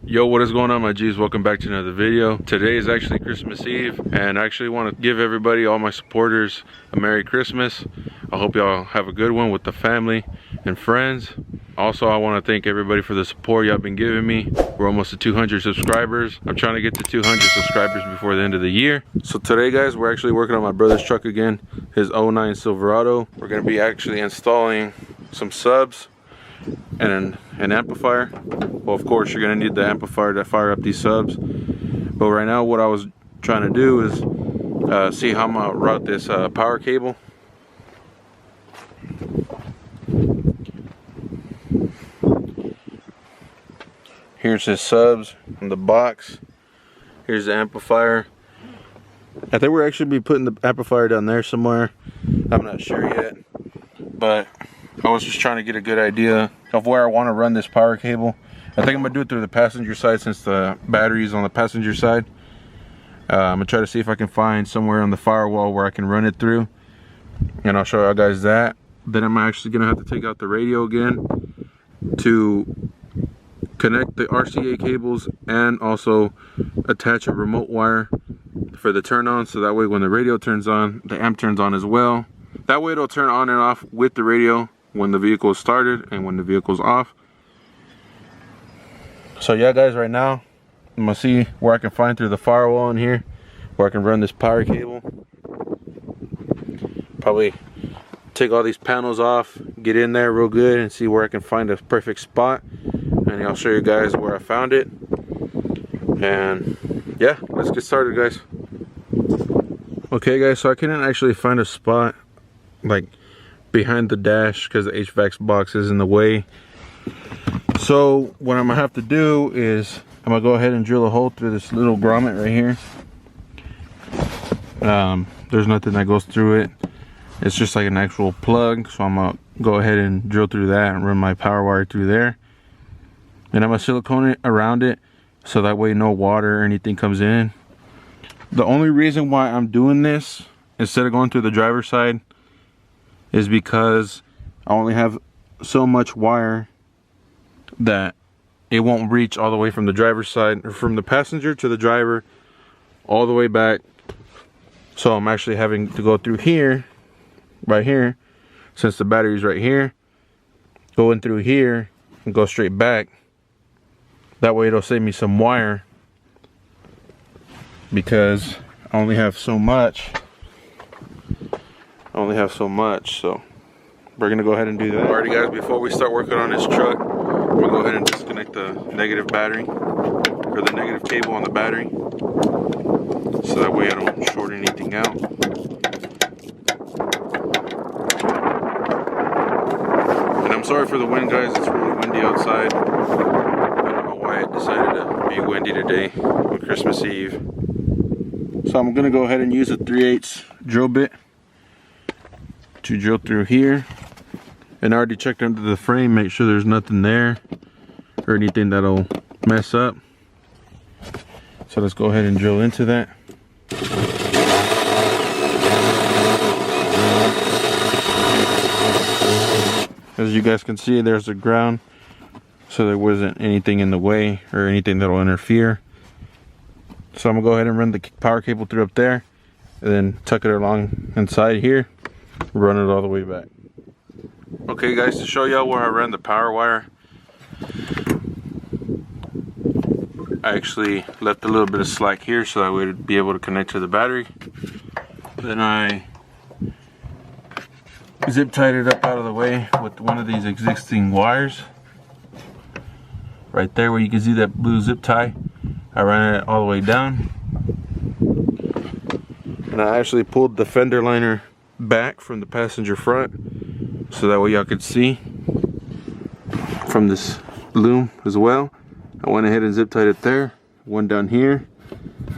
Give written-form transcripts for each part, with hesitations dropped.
Yo, what is going on, my G's? Welcome back to another video. Today is actually Christmas Eve, and I actually want to give everybody, all my supporters, a Merry Christmas. I hope y'all have a good one with the family and friends. Also, I want to thank everybody for the support y'all been giving me. We're almost at 200 subscribers. I'm trying to get to 200 subscribers before the end of the year. So today, guys, we're actually working on my brother's truck again, his 09 Silverado. We're going to be actually installing some subs and an amplifier. Well, of course you're gonna need the amplifier to fire up these subs, but right now what I was trying to do is see how I'm gonna route this power cable. Here's his subs in the box. Here's the amplifier. I think we're actually be putting the amplifier down there somewhere. I'm not sure yet, but I was just trying to get a good idea of where I want to run this power cable. I think I'm gonna do it through the passenger side since the battery is on the passenger side. I'm gonna try to see if I can find somewhere on the firewall where I can run it through, and I'll show you guys that. Then I'm actually gonna have to take out the radio again to connect the RCA cables and also attach a remote wire for the turn on, so that way when the radio turns on, the amp turns on as well. That way it'll turn on and off with the radio when the vehicle is started and when the vehicle is off. So yeah, guys, right now I'm gonna see where I can find through the firewall in here where I can run this power cable. Probably take all these panels off, get in there real good, and see where I can find a perfect spot, and I'll show you guys where I found it. And yeah, let's get started, guys. Okay, guys, so I couldn't actually find a spot like behind the dash because the HVAC box is in the way. So what I'm gonna have to do is I'm gonna go ahead and drill a hole through this little grommet right here. There's nothing that goes through it. It's just like an actual plug, so I'm gonna go ahead and drill through that and run my power wire through there. And I'm gonna silicone it around it so that way no water or anything comes in. The only reason why I'm doing this instead of going through the driver's side is because I only have so much wire that it won't reach all the way from the driver's side, or from the passenger to the driver, all the way back. So I'm actually having to go through here, right here, since the battery's right here, go in through here and go straight back. That way it'll save me some wire, because I only have so much. So we're gonna go ahead and do that. Alrighty, guys, before we start working on this truck, we're gonna go ahead and disconnect the negative battery, or the negative cable on the battery, so that way I don't short anything out. And I'm sorry for the wind, guys, it's really windy outside. I don't know why it decided to be windy today on Christmas Eve. So I'm gonna go ahead and use a 3/8 drill bit to drill through here. And I already checked under the frame, make sure there's nothing there or anything that'll mess up. So let's go ahead and drill into that. As you guys can see, there's the ground, so there wasn't anything in the way or anything that'll interfere. So I'm gonna go ahead and run the power cable through up there, and then tuck it along inside here, run it all the way back. Okay, guys, to show y'all where I ran the power wire, I actually left a little bit of slack here so I would be able to connect to the battery. Then I zip tied it up out of the way with one of these existing wires. Right there where you can see that blue zip tie, I ran it all the way down. And I actually pulled the fender liner back from the passenger front, so that way y'all could see from this loom as well. I went ahead and zip tied it there, one down here.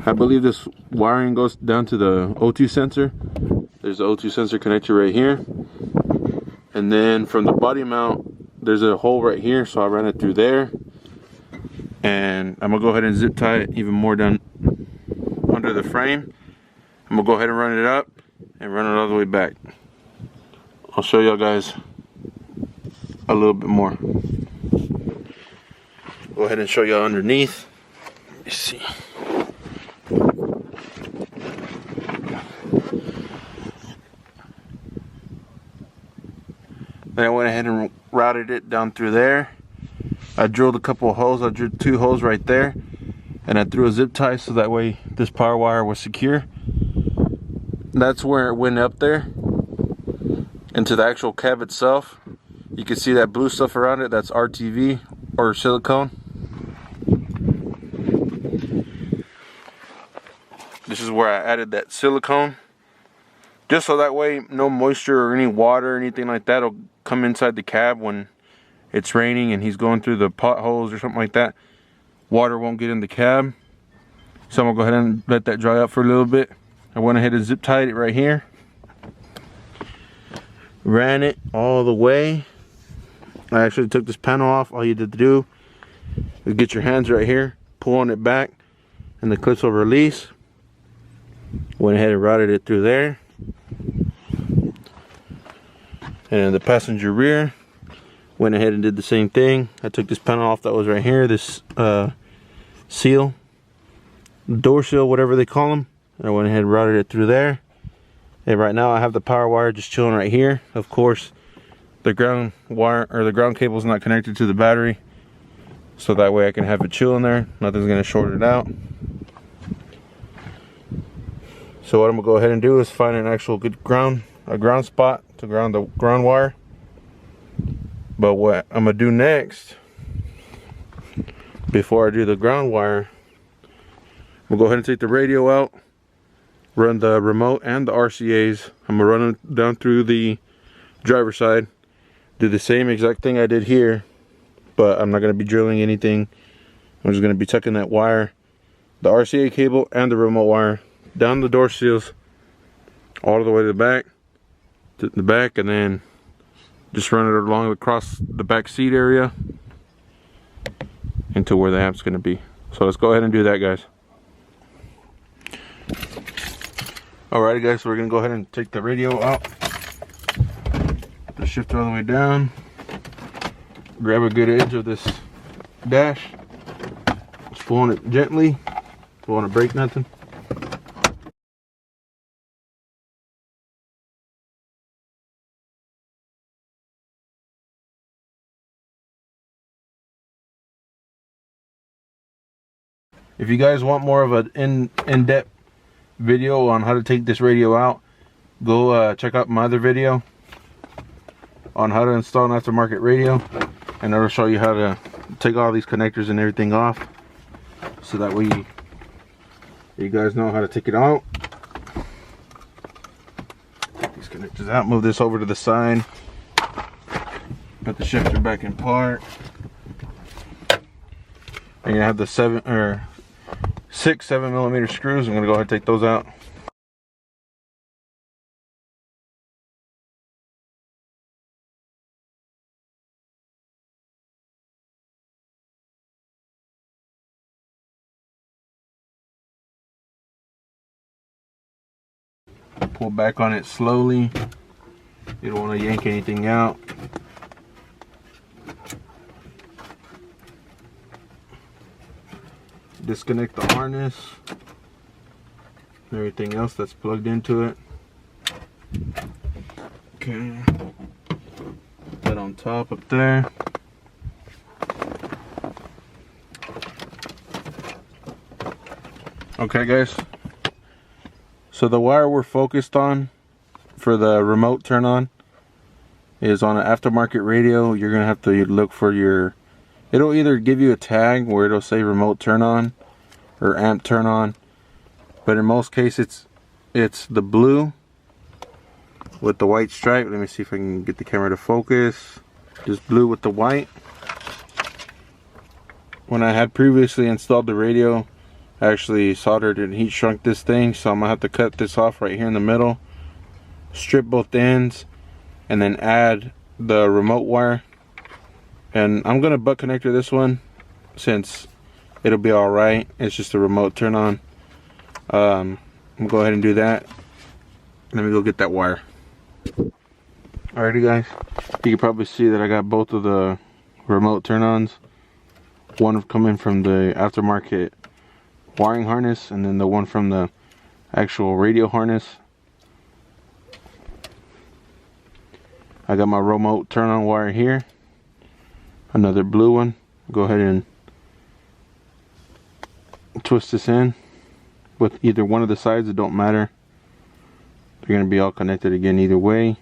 I believe this wiring goes down to the O2 sensor. There's the O2 sensor connector right here. And then from the body mount, there's a hole right here, so I ran it through there. And I'm gonna go ahead and zip tie it even more down under the frame. I'm gonna go ahead and run it up and run it all the way back. I'll show y'all guys a little bit more. go ahead and show you underneath. Let me see. Then I went ahead and routed it down through there. I drilled a couple of holes. I drilled 2 holes right there, and I threw a zip tie so that way this power wire was secure. That's where it went up there into the actual cab itself. You can see that blue stuff around it. That's RTV or silicone. This is where I added that silicone, just so that way no moisture or any water or anything like that will come inside the cab when it's raining and he's going through the potholes or something like that. Water won't get in the cab. So I'm gonna go ahead and let that dry out for a little bit. I went ahead and zip tied it right here. Ran it all the way. I actually took this panel off. All you did to do is get your hands right here, pull on it back, and the clips will release. Went ahead and routed it through there. And the passenger rear, went ahead and did the same thing. I took this panel off that was right here, this seal, door seal, whatever they call them. I went ahead and routed it through there. And right now I have the power wire just chilling right here. Of course, the ground wire or the ground cable is not connected to the battery, so that way I can have it chill in there. Nothing's gonna short it out. So what I'm gonna go ahead and do is find an actual good ground spot to ground the ground wire. But what I'm gonna do next, before I do the ground wire, we'll go ahead and take the radio out, run the remote and the RCAs. I'm gonna run them down through the driver's side, do the same exact thing I did here, but I'm not gonna be drilling anything. I'm just gonna be tucking that wire, the RCA cable and the remote wire, down the door seals all the way to the back, and then just run it along across the back seat area into where the amp's going to be. So let's go ahead and do that, guys. Alrighty guys, so we're going to go ahead and take the radio out, put the shifter all the way down, grab a good edge of this dash, just pull on it gently, don't want to break nothing. If you guys want more of an in-depth video on how to take this radio out, go check out my other video on how to install an aftermarket radio, and it'll show you how to take all these connectors and everything off, so that way you guys know how to take it out. Take these connectors out, move this over to the side, put the shifter back in park, and you have the 6 7mm screws. I'm going to go ahead and take those out. Pull back on it slowly. You don't want to yank anything out. Disconnect the harness and everything else that's plugged into it. Okay, that on top up there. Okay guys, so the wire we're focused on for the remote turn on is on an aftermarket radio. You're gonna have to look for your, it'll either give you a tag where it'll say remote turn on or amp turn on, but in most cases it's the blue with the white stripe. Let me see if I can get the camera to focus. Just blue with the white. When I had previously installed the radio, I actually soldered and heat shrunk this thing, so I'm gonna have to cut this off right here in the middle, strip both ends, and then add the remote wire. And I'm gonna butt connector this one since it'll be all right. It's just a remote turn on. I'm gonna go ahead and do that. Let me go get that wire. Alrighty guys, you can probably see that I got both of the remote turn ons one coming from the aftermarket wiring harness, and then the one from the actual radio harness. I got my remote turn on wire here, another blue one. Go ahead and twist this in with either one of the sides, it don't matter. They're going to be all connected again either way.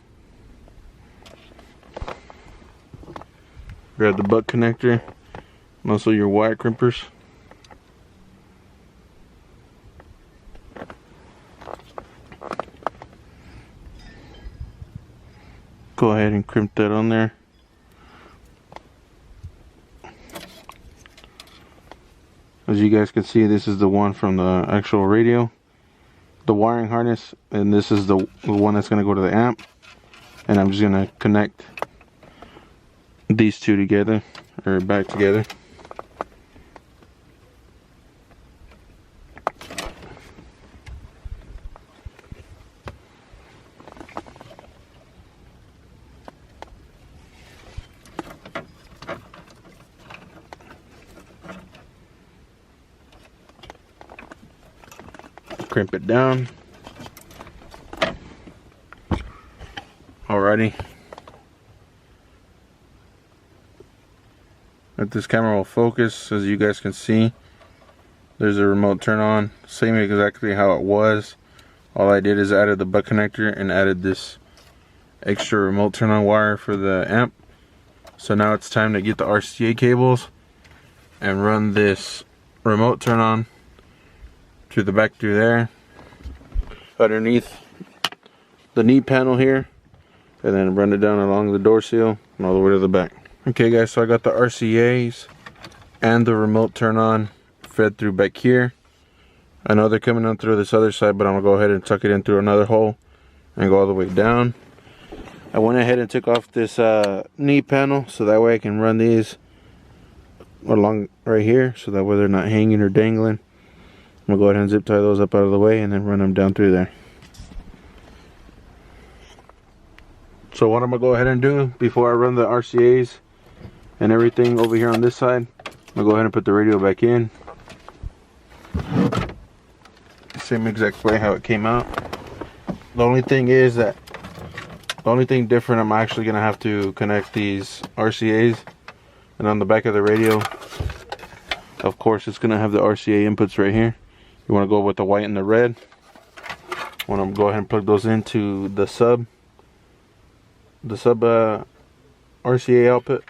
Grab the butt connector and also your wire crimpers. Go ahead and crimp that on there. As you guys can see, this is the one from the actual radio, the wiring harness, and this is the one that's going to go to the amp. And I'm just going to connect these two together, or back together. Crimp it down. Alrighty. If this camera will focus, as you guys can see, there's a remote turn on, same exactly how it was. All I did is added the butt connector and added this extra remote turn on wire for the amp. So now it's time to get the RCA cables and run this remote turn on to the back through there, underneath the knee panel here, and then run it down along the door seal and all the way to the back. Okay guys, so I got the RCAs and the remote turn on fed through back here. I know they're coming on through this other side, but I'm gonna go ahead and tuck it in through another hole and go all the way down. I went ahead and took off this knee panel so that way I can run these along right here, so that way they're not hanging or dangling. I'm gonna go ahead and zip tie those up out of the way and then run them down through there. So what I'm gonna go ahead and do before I run the RCAs and everything over here on this side, I'm gonna go ahead and put the radio back in. Same exact way how it came out. The only thing is that the only thing different, I'm actually gonna have to connect these RCAs, and on the back of the radio, of course, it's gonna have the RCA inputs right here. You want to go with the white and the red. I want to go ahead and plug those into the sub RCA output.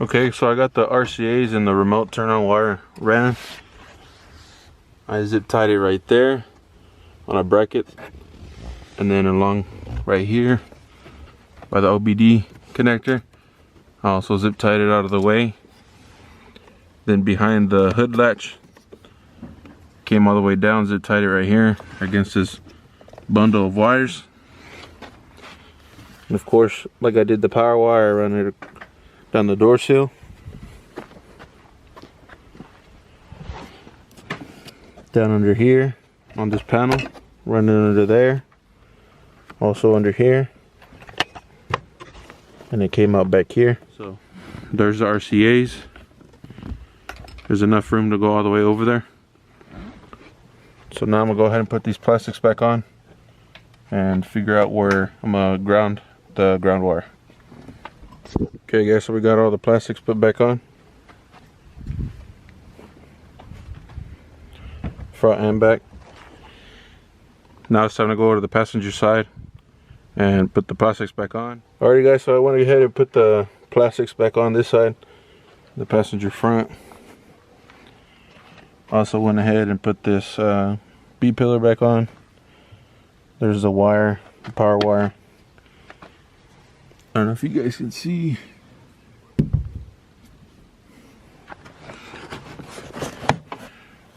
Okay, so I got the RCAs and the remote turn on wire ran. I zip tied it right there on a bracket, and then along right here by the OBD connector. I also zip tied it out of the way. Then behind the hood latch, came all the way down, zip tied it right here against this bundle of wires. And of course, like I did the power wire, I run it down the door seal, down under here on this panel, run it under there, also under here, and it came out back here. So there's the RCAs. There's enough room to go all the way over there. So now I'm gonna go ahead and put these plastics back on and figure out where I'm gonna ground the ground wire. Okay guys, so we got all the plastics put back on. front and back. Now it's time to go over to the passenger side and put the plastics back on. Alrighty guys, so I went ahead and put the plastics back on this side, the passenger front. Also went ahead and put this B-pillar back on. There's the wire, the power wire. I don't know if you guys can see.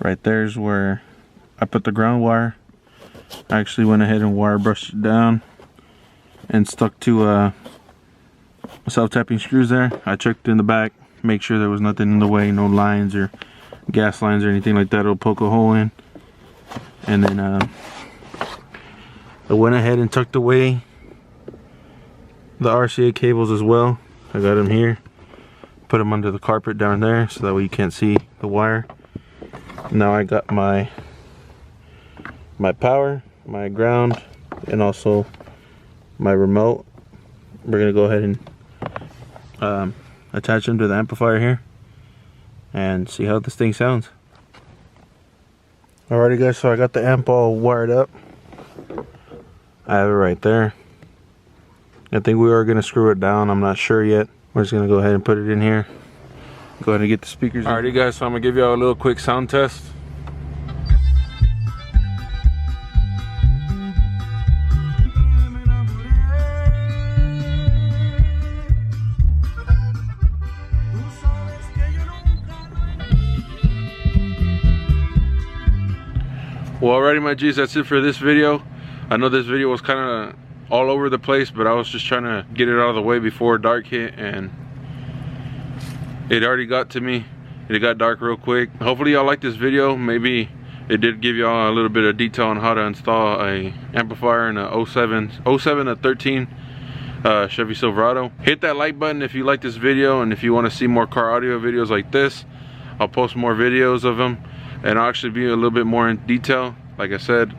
Right there's where I put the ground wire. I actually went ahead and wire brushed it down and stuck to self-tapping screws there. I checked in the back, make sure there was nothing in the way, no lines or gas lines or anything like that. It'll poke a hole in. And then I went ahead and tucked away the RCA cables as well. I got them here. Put them under the carpet down there so that way you can't see the wire. Now I got my power, my ground, and also my remote. We're gonna go ahead and attach them to the amplifier here and see how this thing sounds. Alrighty guys, so I got the amp all wired up. I have it right there. I think we are gonna screw it down, I'm not sure yet. We're just gonna go ahead and put it in here. Go ahead and get the speakers. Alrighty guys, so I'm gonna give y'all a little quick sound test. Well, alrighty my G's, that's it for this video. I know this video was kind of all over the place, but I was just trying to get it out of the way before dark hit, and it already got to me. It got dark real quick. Hopefully y'all liked this video. Maybe it did give y'all a little bit of detail on how to install a amplifier in a 07 to 13 Chevy Silverado. Hit that like button if you like this video, and if you want to see more car audio videos like this, I'll post more videos of them, and I'll actually be a little bit more in detail. Like I said,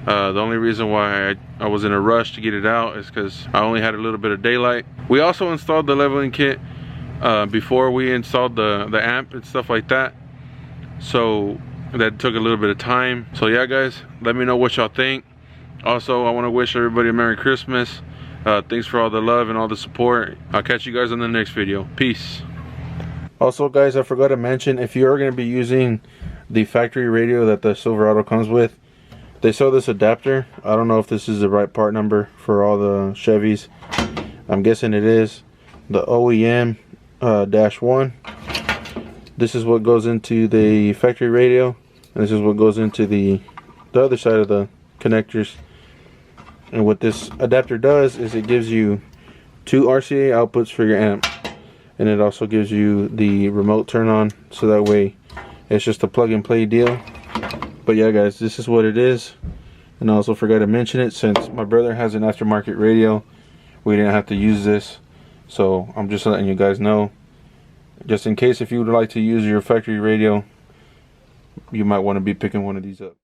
the only reason why I was in a rush to get it out is because I only had a little bit of daylight. We also installed the leveling kit before we installed the amp and stuff like that, so that took a little bit of time. So yeah guys, let me know what y'all think. Also, I want to wish everybody a Merry Christmas. Thanks for all the love and all the support. I'll catch you guys on the next video. Peace. Also guys, I forgot to mention, if you're going to be using the factory radio that the Silverado comes with, they sell this adapter. I don't know if this is the right part number for all the Chevys. I'm guessing it is. The OEM -1. This is what goes into the factory radio, and this is what goes into the other side of the connectors. And what this adapter does is it gives you 2 RCA outputs for your amp, and it also gives you the remote turn on, so that way it's just a plug and play deal. But yeah guys, this is what it is. And I also forgot to mention it, since my brother has an aftermarket radio, we didn't have to use this. So I'm just letting you guys know, just in case if you would like to use your factory radio, you might want to be picking one of these up.